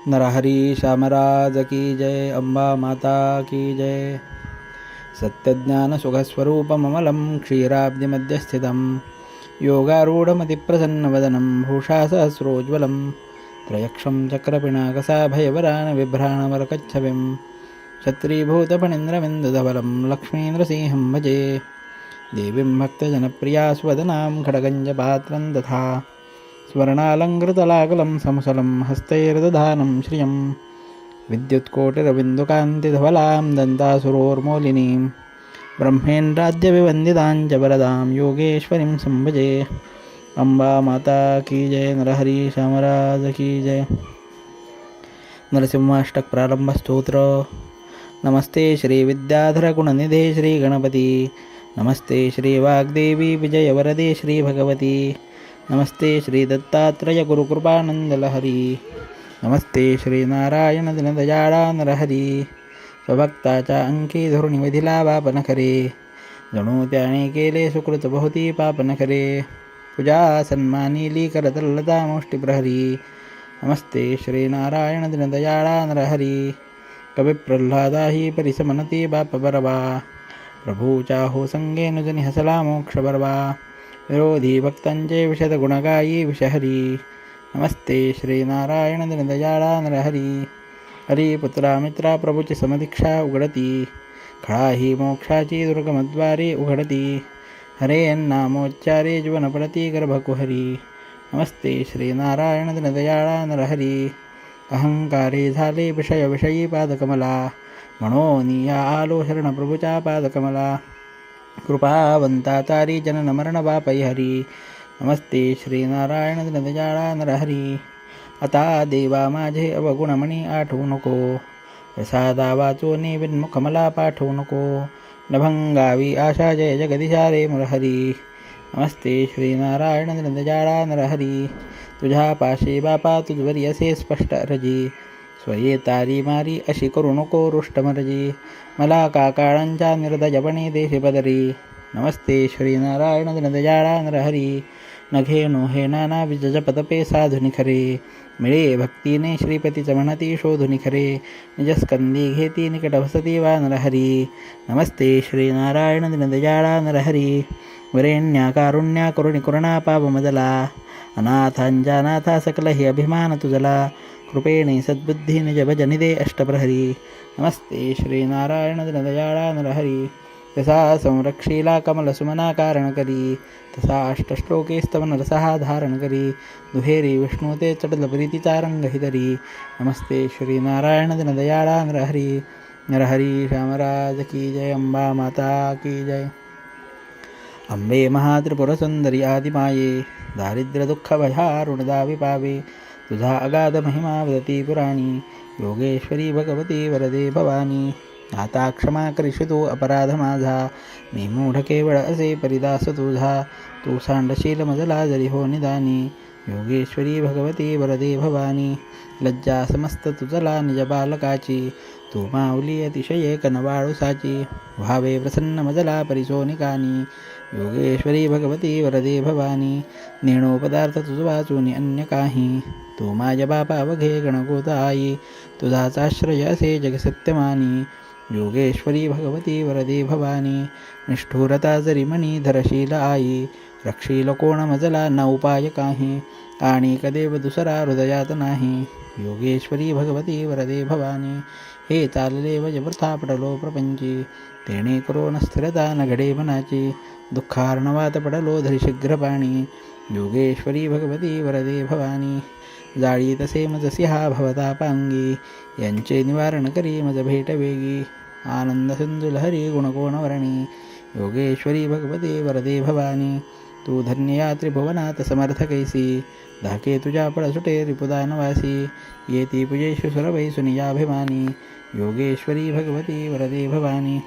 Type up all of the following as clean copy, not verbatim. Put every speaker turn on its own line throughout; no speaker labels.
नरहरी श्यामराज की जय. अंबा माता की जय. सत्यज्ञानसुखस्वरूपममलं क्षीराब्धिमध्यस्थितं योगारूढमतिप्रसन्नवदनं भूषासहस्रोज्ज्वलं त्रयक्षं चक्रपिनाकसाभयवरानबिभ्राणवरकच्छविं क्षत्रीभूतफणीन्द्रविन्दुधवलं लक्ष्मीन्द्रसिंहं भजे. देवीं भक्तजनप्रियास्वदनां खड्गञ्जपात्रं तथा स्वर्णालङ्कृतलाकलं समसलं हस्तैर्दधानं श्रियं विद्युत्कोटिरविन्दुकान्तिधवलां दन्तासुरोर्मौलिनीं ब्रह्मेन्द्राद्यविवन्दितां च वरदां योगेश्वरीं संभजे. अंबा माता की जय. नरहरी श्यामराज की जय. नरसिंहाष्टक प्रारंभ स्तोत्र. नमस्ते श्री विद्याधर गुणनिधे श्री गणपती. नमस्ते श्री वाग्देवी विजयवरदे श्री भगवती. नमस्ते श्री दत्तात्रेय गुरुकृपानंदलहरी. नमस्ते श्री नारायण दिनदयाळा नरहरी. स्वभक्ताच्या अंकी धरुणी विधिला बापनखरे जणू त्याने केले सुकृत बहुती पापनखरे. पूजा सन्मानिली करतलता मुष्टिप्रहरी. नमस्ते श्री नारायण दिनदयाळा नरहरी. कविप्रल्हादा ही परिसमनती बाप बरवा प्रभूच्या हो संगे नुजनी हसला मोक्ष बरवा. विरोधी भक्तांचे विशद गुणगायी विषहरी. नमस्ते श्री नारायण दिनदयाळा नरहरी. हरिपुत्रा मित्रा प्रभूची समदीक्षा उघडती खळा ही मोक्षाची दुर्गमद्वारे उघडती. हरे नामोच्चारे जीवन पडती गर्भकुहरी. नमस्ते श्री नारायण दिनदयाळा नरहरी. अहंकारे झाले विषयी पादकमला म्हणून या आलो शरण प्रभूच्या पादकमला. कृपावंता तारी जनन मरण बापै हरी. नमस्ते श्री नारायण दिनदयाळा नरहरी. आता देवा माझे अवगुणमणी आठवू नको प्रसादा वाचोनी विन्मुख मला पाठवू नको. नभंगावी आशा जय जगदीशा रे मुरहरी. नमस्ते श्री नारायण दिनदयाळा नरहरी. तुझ्या पाशी बापा तुझवरी असे स्पष्ट अर्जी स्वये तारी मारी अशी करू नको रुष्टमर्जी. मला का काळांच्या निर्दयपणे देशी पदरी. नमस्ते श्री नारायण दिनदयाळा नरहरी. नघे नो हे नाना विजजपतपे साधुनी खरे मिळे भक्तीने श्रीपतीच म्हणती शोधुनी खरे. निजस्कंदी घेती निकट वसती वा नरहरी. नमस्ते श्री नारायण दिनदयाळा नरहरी. वरेण्या कारुण्या करुणी करुणा पावमदला अनाथांच्या नाथा सकल हि अभिमान तुझला. कृपेणे सद्बुद्धी निज भजनिदे अष्टप्रहरी. नमस्ते श्री नारायण दिनदयाळा नरहरी. तसा संरक्षीला कमलसुमना कारण करी तसा अष्टश्लोके स्तवन रसहा धारण करी. दुहेरी विष्णू ते चटल प्रीतीचा रंग हितरी. नमस्ते श्री नारायण दिनदयाळा नरहरी. नरहरी श्यामराज की जय. अंबा माता की जय. अंबे महात्रिपुरसुंदरी आदिमाये दारिद्र्य दुःख भयारुणदा विपावे. तुझा अगाध महिमा वदती पुराणी योगेश्वरी भगवती वरदे भवानी. आता क्षमा करीशी तू अपराध माझा मी मूढ केवळ असे परिदास तुझा. तू सांडशील मजला जरी हो निदानी योगेश्वरी भगवती वरदे भवानी. लज्जा समस्त तुझला निज बालकाची तू माऊली अतिशय कनवाळुसाची. व्हावे प्रसन्न मजला परिसोनिकानी योगेश्वरी भगवती वरदे भवानी. नेणो पदार्थ तुझ वाचून अन्य काही तू माझ्या बापा वघे गणगोत आई. तुझाच आश्रय असे जगसत्यमानी योगेश्वरी भगवती वरदे भवानी. निष्ठुरता जरी मणी धरशील आई रक्षील कोण मजला न उपाय काही. आणि कदेव दुसरा हृदयात नाही योगेश्वरी भगवती वरदे भवानी. हे चालले वज वृथा पडलो प्रपंची तेणे करो न स्थिरता न घडे मनाची. दुःखार्णवात पडलो धरी शीघ्र पाणी योगेश्वरी भगवती वरदे भवानी. जाळी तसे मज सिंहा भवतापांगी यांचे निवारण करी मज भेट वेगी. आनंद सिंधू लहरी गुणकोणवर्णी योगेश्वरी भगवती वरदे भवानी. तू धन्य या त्रिभुवनात समर्थ कैसी धाके तुझ्या पळसुटे रिपुदानवासी. येती पूजेषु सुरवै सुनियाभिमानी योगेश्वरी भगवती वरदे भवानी.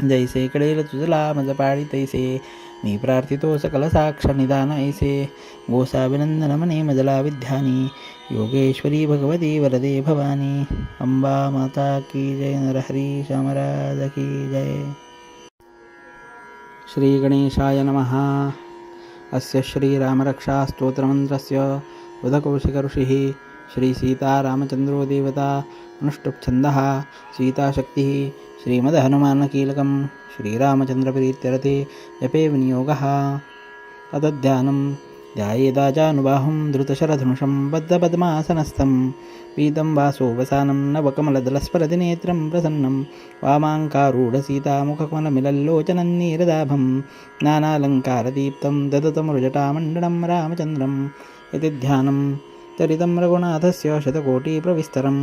जैसे कडेल तुझला मज पाळी तैसे मी प्रार्थितो सकल साक्ष निदान ऐसे. गोसाभिनंदन मने मजला विद्यानी योगेश्वरी भगवती वरदे भवानी. अंबा माता की जय. नरहरी श्यामराज की जय. श्री गणेशाय नमः. अस्य श्रीरामरक्षास्तोत्रमन्त्रस्य उदकौशिक ऋषिः श्री सीतारामचन्द्रो देवता अनुष्टुप्छन्दः सीताशक्तिः श्रीमद्हनुमानकीलकं श्रीरामचन्द्रप्रीत्यर्थे जपे विनियोगः। अतध्यानं ध्यायेदाजानुबाहुं धृतशरधनुषं बद्धपद्मासनस्थं पीतं वासोवसानं नवकमलदलस्फलदिनेत्रं प्रसन्नं वामाङ्कारूढसीतामुखकमलमिलल्लोचनं नीरदाभं नानालङ्कारदीप्तं ददतमरुजटामण्डनं रामचन्द्रम् इति ध्यानं चरितं रघुनाथस्य शतकोटिप्रविस्तरं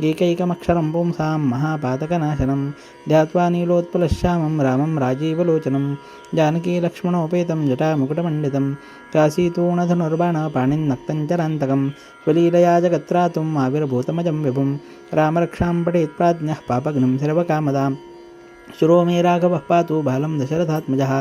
एकैकमक्षरं पुंसां महापातकनाशनं ध्यात्वा नीलोत्पलश्यामं रामं राजीवलोचनं जानकीलक्ष्मणोपेतं जटामुकुटमण्डितं काशीतूणधनुर्बाणपाणिन्नक्तं चरान्तकं स्वलीलया जगत्रातुम् आविर्भूतमजं विभुं रामरक्षां पठेत् प्राज्ञः पापघ्नं सर्वकामदाम् शिरो मे राघवः पातु बालं दशरथात्मजः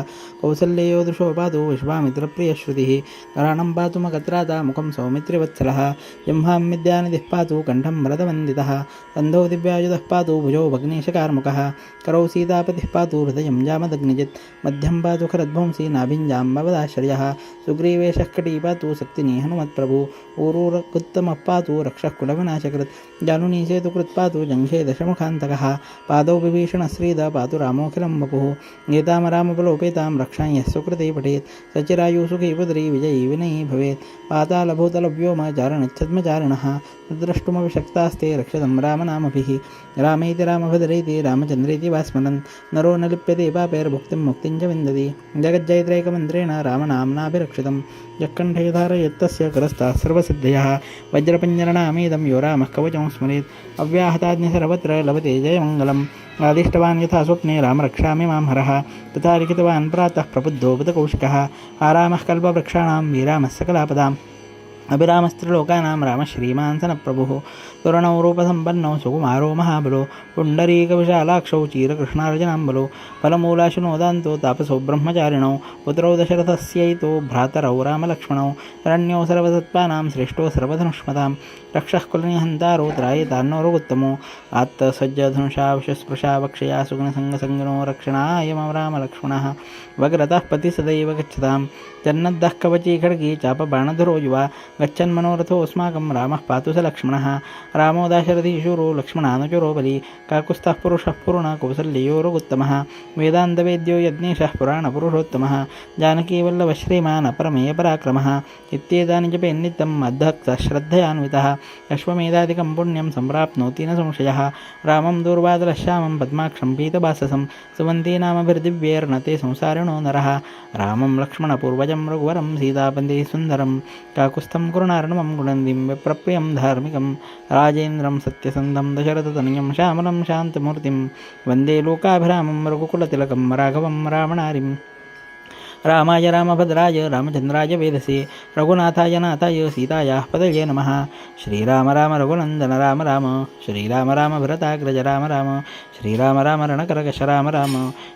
कौसल्ययो दृशो पातु विश्वामित्रप्रियश्रुतिः कराणं पातु मगत्राता मुखं सौमित्रिवत्सलः जह्मां विद्यानिधिः पातु कण्ठं भरतवन्दितः कन्धौ दिव्यायुधः पातु भुजौ भग्नेशकार्मुकः करौ सीतापतिः पातु हृदयं जामदग्निजित् मध्यं पातु खरध्वंसी नाभिञ्जाम्बवदाश्रयः सुग्रीवेशः कटी पातु शक्तिनी हनुमत्प्रभु ऊरुरकुत्तमः पातु रक्षः कुलविनाशकृत् जानुनीसेतुकृत् पातु जङ्घे दशमुखान्तकः पादौ विभीषणश्रीद पातु रामोऽखिलं वपुः गीतां रामबलोपेतां रक्षां यः सुकृते पठेत् सचिरायुः सुखी पुत्री विजयी विनयी भवेत् पातालभूतलव्योमचारणच्छद्मचारिणः द्रष्टुमविशक्तास्ते रक्षतं रामनामभिः रामेति रामभद्रेति रामचन्द्रेति वा स्मरन् नरो न लिप्यते पापैर्भुक्तिं मुक्तिं च विन्दति जगज्जयत्रैकमन्त्रेण रामनाम्नाभिरक्षितं यः कण्ठे धारयत्तस्य करस्ताः सर्वसिद्धयः वज्रपञ्जरनामेदं यो रामः कवचं स्मरेत् अव्याहताज्ञ सर्वत्र लभते जयमङ्गलम् आदिष्टवान् यथा स्वप्ने रामरक्षामि मां हरः तथा लिखितवान् प्रातः प्रबुद्धो बुधकौशिकः आरामः कल्पवृक्षाणां विरामः सकलापदाम् अभिरामस्त्रिलोकानां रामः श्रीमान् सनप्रभुः तरुणौ रूपसम्पन्नौ सुकुमारो महाबलो पुण्डरीकविशालाक्षौ चीरकृष्णार्जुनाम्बलो फलमूलाशुनोदान्तो तापसौ ब्रह्मचारिणौ पुत्रौ दशरथस्यैतो भ्रातरौ रामलक्ष्मणौ रण्यौ सर्वसत्त्वानां श्रेष्ठो सर्वधनुष्मतां रक्षः कुलनिहन्तारो त्रायेतान्नो रघुत्तमो आत्तसज्जधनुषा विषस्पृशा वक्षया सुगुणसङ्गसङ्गिनो रक्षणाय मम रामलक्ष्मणः वग्रतः पति सदैव गच्छतां जन्नद्दः कवची खड्गी चापबाणधरो युवा गच्छन्मनोरथोऽस्माकं रामः पातु स लक्ष्मणः रामो दाशरथी शूरो लक्ष्मणानुचरो बली काकुत्स्थः पुरुषः पूर्ण कौसल्यो रघुत्तमः वेदान्तवेद्यो यज्ञेशः पुराणपुरुषोत्तमः जानकीवल्लभश्रीमान् अपरमेयपराक्रमः इत्येतानि जपेन्नित्यम् अद्धक्तः श्रद्धयान्वितः अश्वमेधादिकं पुण्यं सम्प्राप्नोति न संशयः रामं दूर्वादलश्यामं पद्माक्षं पीतवाससं सुवन्तीनामभिर्दिव्यैर्नते संसारिणो नरः रामं लक्ष्मणपूर्वजं रघुवरं सीतापतिः सुन्दरं काकुत्स्थं कुरुणार्णवं गुणन्दिं विप्रप्रियं धार्मिकं राजेन्द्रं सत्यसन्धं दशरथतनयं श्यामलं शान्तमूर्तिं वन्दे लोकाभिरामं रघुकुलतिलकं राघवं रामणारिम् रामाय रामभद्राय रामचन्द्राय वेदसे रघुनाथाय नाथाय सीतायाः पदये नमः श्रीराम राम रघुनन्दन राम राम श्रीराम राम भरताग्रज राम राम श्रीराम राम रणकरकश राम राम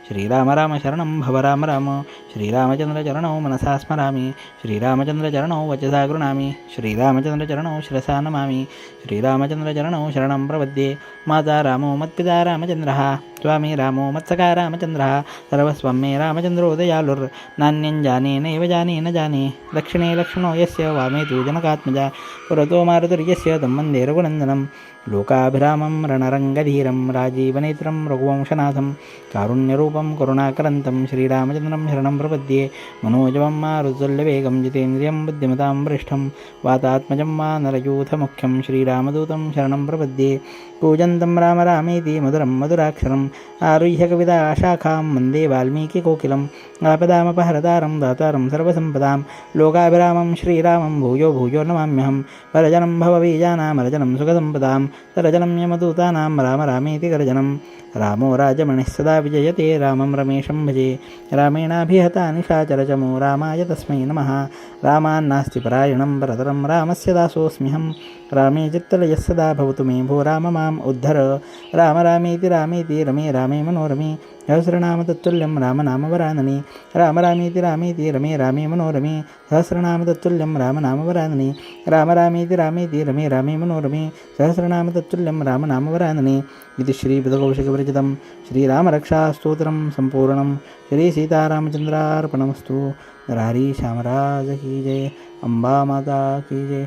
श्रीराम राम शरणं भव राम राम श्रीरामचन्द्रचरणौ मनसा स्मरामि श्रीरामचन्द्रचरणौ वचसा गृह्णामि श्रीरामचन्द्रचरणौ शिरसा नमामि श्रीरामचन्द्रचरणौ शरणं प्रपद्ये माता रामो मत्पिता रामचन्द्रः स्वामी रामो मत्सखा रामचन्द्रः सर्वस्वं मे रामचन्द्रो दयालुर्नान्यं जाने नैव जाने न जाने दक्षिणे लक्ष्मणो यस्य वामे तु जनकात्मजा पुरतो मारुतिर्यस्य तं वन्दे रघुनन्दनं लोकाभिरामं रणरङ्गधीरं राजीवनेत्रं रघुवंशनाथं कारुण्यरूपं करुणाकरन्तं श्रीरामचन्द्रं शरणं प्रपद्ये मनोजवं मारुतुल्यवेगं जितेन्द्रियं बुद्धिमतां वरिष्ठं वातात्मजं वानरयूथमुख्यं श्रीरामदूतं शरणं प्रपद्ये कूजन्तं राम रामेति मधुरं मधुराक्षरम् आरुह्य कविताशाखां वन्दे वाल्मीकिकोकिलम् आपदामपहरतारं दातारं सर्वसम्पदां लोकाभिरामं श्रीरामं भूयो भूयो नमाम्यहं वरजनं भवबीजानामरजनं सुखसम्पदां सरजनं यमदूतानां राम रामेति गर्जनं रामो राजमणिः सदा विजयते रामं रमेशं भजे रामेणाभिहता निशाचरचमो रामाय तस्मै नमः रामान्नास्ति परायणं परतरं रामस्य दासोऽस्म्यहं रामे चित्तलयः सदा भवतु मे भो राम माम् उद्धर राम रामेति रामेति रमे रामे मनोरमे सहस्रनाम तत्तुल्यं रामनामवरानने राम रामेति रामेति रमे रामे मनोरमे सहस्रनाम तत्तुल्यं रामनामवरानने राम रामेति रामेति रमे रामे मनोरमे सहस्रनाम तत्तुल्यं रामनामवरानने इति श्रीबुधकौशिकविरचितं श्रीरामरक्षास्तोत्रं सम्पूर्णं श्रीसीतारामचन्द्रार्पणमस्तु। नरहरि श्यामराज की जय, अम्बा माता की जय।